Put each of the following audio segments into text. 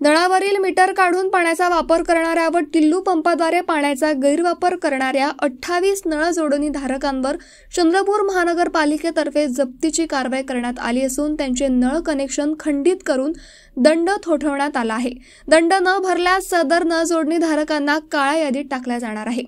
नळावरील metre काढून पाण्याचा वापर करणाऱ्या व टिल्लू पंपाद्वारे पाण्याचा गैरवापर करणाऱ्या 28 नळ जोडणी धारकांवर चंद्रपूर महानगरपालिकेतर्फे जप्तीची कारवाई करण्यात आली असून त्यांचे नळ कनेक्शन खंडित करून दंड ठोठावण्यात आला आहे। दंड न भरल्यास सदर नळ जोडणी धारकांना काळ्या यादीत टाकले जाणार आहे।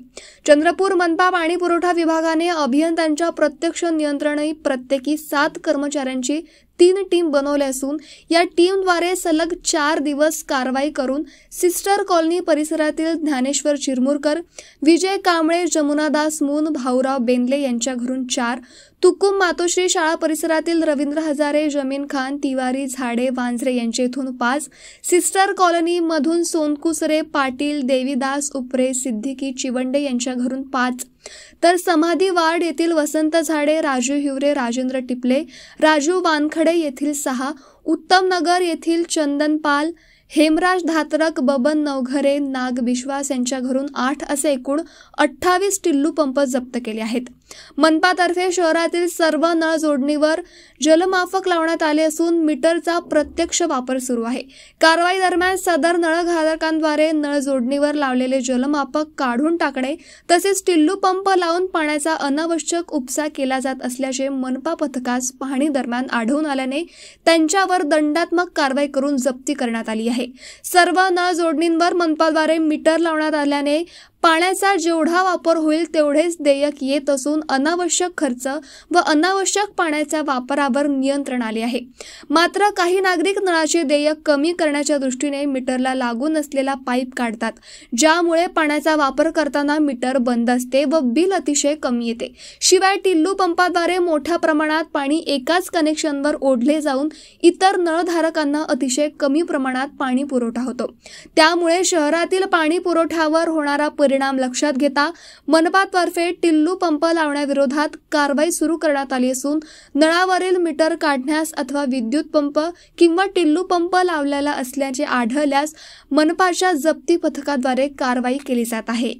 चंद्रपूर मनपा पाणी पुरवठा विभागाने अभियंत्यांच्या प्रत्यक्ष नियंत्रणी प्रत्येकी 7 कर्मचाऱ्यांची 3 टीम बनवले असून या टीमद्वारे सलग 4 दिवस कारवाई करून सिस्टर कॉलनी परिसरातील ज्ञानेश्वर चिरमुरकर, विजय कांबळे, जमुनादास मून, भाऊराव बेंदले यांच्या घरून 4, तुकुम मातोश्री शाळा परिसरातील रवींद्र हजारे, जमीन खान, तिवारी, झाडे, वांझरे यांचे इथून 5, सिस्टर कॉलनी मधून सोनकुसरे, पाटील, देवीदास, उपरे, सिद्दीकी, चिवंडे यांच्या घरून 5, तर समाधी वार्ड येथील वसंत झाडे, राजू हिवरे, राजेंद्र टिपले, राजू वानखडे येथील 6, उत्तम नगर येथील चंदन पाल, हेमराज धातरक, बबन नवघरे, नाग विश्वास यांच्या घरून 8 असे एकूण 28 टिल्लू पंप जप्त केले आहेत। मनपातर्फे शहरातील सर्व नळ जोडणीवर जलमाफक लावण्यात आले असून मीटरचा प्रत्यक्ष वापर सुरू आहे। कारवाई दरम्यान सदर नळधारकांद्वारे नळ जोडणीवर लावलेले जलमापक काढून टाकणे तसेच टिल्लू पंप लावून पाण्याचा अनावश्यक उपसा केला जात असल्याचे मनपा पथकास पाहणी दरम्यान आढळून आल्याने त्यांच्यावर दंडात्मक कारवाई करून जप्ती करण्यात आली आहे। सर्व नळ जोडणींवर मनपाद्वारे मीटर लावण्यात आल्याने पाण्याचा जेवढा वापर होईल तेवढेच देयक येत असून अनावश्यक खर्च व अनावश्यक पाण्याच्या वापरावर नियंत्रण आले आहे। मात्र काही नागरिक नळाचे देयक कमी करण्याच्या दृष्टीने मीटरला लागून असलेला पाईप काढतात, ज्यामुळे पाण्याचा वापर करताना मीटर बंद असते व बिल अतिशय कमी येते। शिवाय टिल्लू पंपाद्वारे मोठ्या प्रमाणात पाणी एकाच कनेक्शनवर ओढले जाऊन इतर नळधारकांना अतिशय कमी प्रमाणात पाणी पुरवठा होतो। त्यामुळे शहरातील पाणी पुरवठ्यावर होणारा परिणाम लक्षात घेता मनपातर्फे टिल्लू पंप लावण्याविरोधात कारवाई सुरू करण्यात आली असून नळावरील मीटर काढण्यास अथवा विद्युत पंप किंवा टिल्लू पंप लावलेला असल्याचे आढळल्यास मनपाच्या जप्ती पथकाद्वारे कारवाई केली जात आहे।